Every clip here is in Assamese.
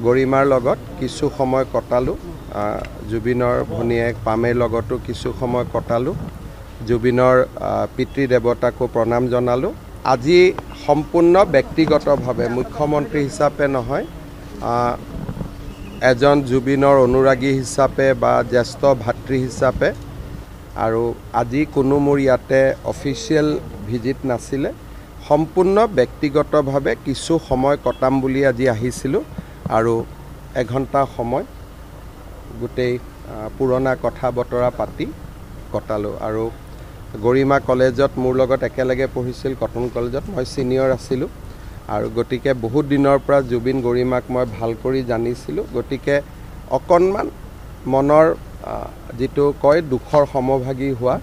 গৰিমাৰ লগত কিছু সময় কটালোঁ। জুবিনৰ ভনীয়েক পামেৰ লগতো কিছু সময় কটালোঁ। জুবিনৰ পিতৃ দেৱতাকো প্ৰণাম জনালোঁ। আজি সম্পূৰ্ণ ব্যক্তিগতভাৱে মুখ্যমন্ত্ৰী হিচাপে নহয়, এজন জুবিনৰ অনুৰাগী হিচাপে বা জ্যেষ্ঠ ভাতৃ হিচাপে, আৰু আজি কোনো মোৰ ইয়াতে অফিচিয়েল ভিজিট নাছিলে, সম্পূৰ্ণ ব্যক্তিগতভাৱে কিছু সময় কটাম বুলি আজি আহিছিলোঁ। আৰু এঘণ্টা সময় গোটেই পুৰণা কথা বতৰা পাতি কটালোঁ। আৰু গৰিমা কলেজত মোৰ লগত একেলগে পঢ়িছিল, কটন কলেজত মই ছিনিয়ৰ আছিলোঁ। আৰু গতিকে বহুত দিনৰ পৰা জুবিন গৰিমাক মই ভাল কৰি জানিছিলোঁ। গতিকে অকণমান মনৰ যিটো কয় দুখৰ সমভাগী হোৱা,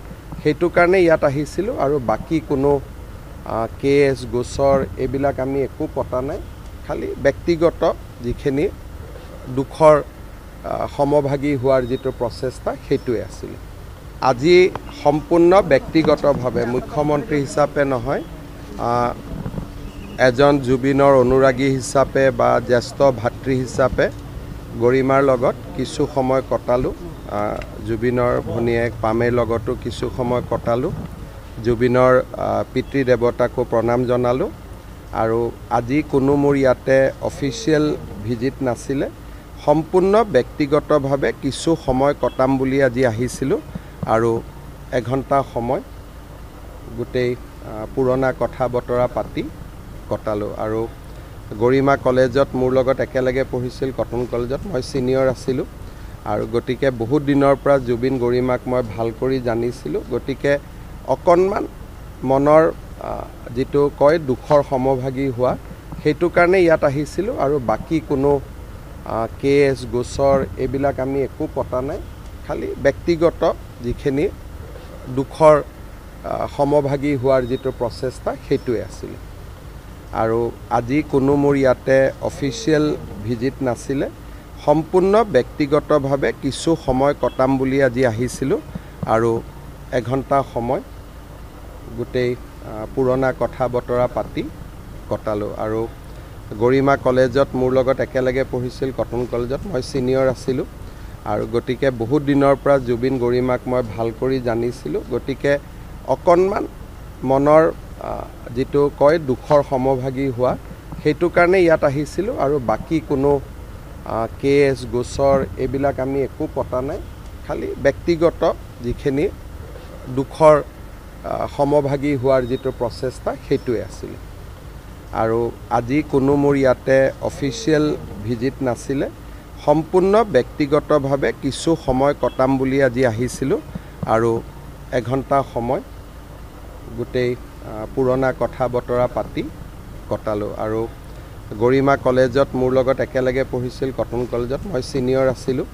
সেইটো কাৰণে ইয়াত আহিছিলোঁ। আৰু বাকী কোনো কেছ গোচৰ এইবিলাক আমি একো পতা নাই, খালি ব্যক্তিগত যিখিনি দুখৰ সমভাগী হোৱাৰ যিটো প্ৰচেষ্টা সেইটোৱে আছিলে। আজি সম্পূৰ্ণ ব্যক্তিগতভাৱে মুখ্যমন্ত্ৰী হিচাপে নহয়, এজন জুবিনৰ অনুৰাগী হিচাপে বা জ্যেষ্ঠ ভাতৃ হিচাপে গৰিমাৰ লগত কিছু সময় কটালোঁ। জুবিনৰ ভনীয়েক পামেৰ লগতো কিছু সময় কটালোঁ। জুবিনৰ পিতৃ দেৱতাকো প্ৰণাম জনালোঁ। আৰু আজি কোনো মোৰ ইয়াতে অফিচিয়েল ভিজিট নাছিলে, সম্পূৰ্ণ ব্যক্তিগতভাৱে কিছু সময় কটাম বুলি আজি আহিছিলোঁ। আৰু এঘণ্টা সময় গোটেই পুৰণা কথা বতৰা পাতি কটালোঁ। আৰু গৰিমা কলেজত মোৰ লগত একেলগে পঢ়িছিল, কটন কলেজত মই ছিনিয়ৰ আছিলোঁ। আৰু গতিকে বহুত দিনৰ পৰা জুবিন গৰিমাক মই ভাল কৰি জানিছিলোঁ। গতিকে অকণমান মনৰ যিটো কয় দুখৰ সমভাগী হোৱা, সেইটো কাৰণে ইয়াত আহিছিলোঁ। আৰু বাকী কোনো কেছ গোচৰ এইবিলাক আমি একো পতা নাই, খালি ব্যক্তিগত যিখিনি দুখৰ সমভাগী হোৱাৰ যিটো প্ৰচেষ্টা সেইটোৱে আছিলে। আৰু আজি কোনো মোৰ ইয়াতে অফিচিয়েল ভিজিট নাছিলে, সম্পূৰ্ণ ব্যক্তিগতভাৱে কিছু সময় কটাম বুলি আজি আহিছিলোঁ। আৰু এঘণ্টা সময় গোটেই পুৰণা কথা বতৰা পাতি কটালোঁ। আৰু গৰিমা কলেজত মোৰ লগত একেলগে পঢ়িছিল, কটন কলেজত মই ছিনিয়ৰ আছিলোঁ। আৰু গতিকে বহুত দিনৰ পৰা জুবিন গৰিমাক মই ভাল কৰি জানিছিলোঁ। গতিকে অকণমান মনৰ যিটো কয় দুখৰ সমভাগী হোৱা, সেইটো কাৰণে ইয়াত আহিছিলোঁ। আৰু বাকী কোনো কেছ গোচৰ এইবিলাক আমি একো পতা নাই, খালি ব্যক্তিগত যিখিনি দুখৰ সমভাগী হোৱাৰ যিটো প্ৰচেষ্টা সেইটোৱে আছিলে। আৰু আজি কোনো মোৰ ইয়াতে অফিচিয়েল ভিজিট নাছিলে, সম্পূৰ্ণ ব্যক্তিগতভাৱে কিছু সময় কটাম বুলি আজি আহিছিলোঁ। আৰু এঘণ্টা সময় গোটেই পুৰণা কথা বতৰা পাতি কটালোঁ। আৰু গৰিমা কলেজত মোৰ লগত একেলগে পঢ়িছিল, কটন কলেজত মই ছিনিয়ৰ আছিলোঁ।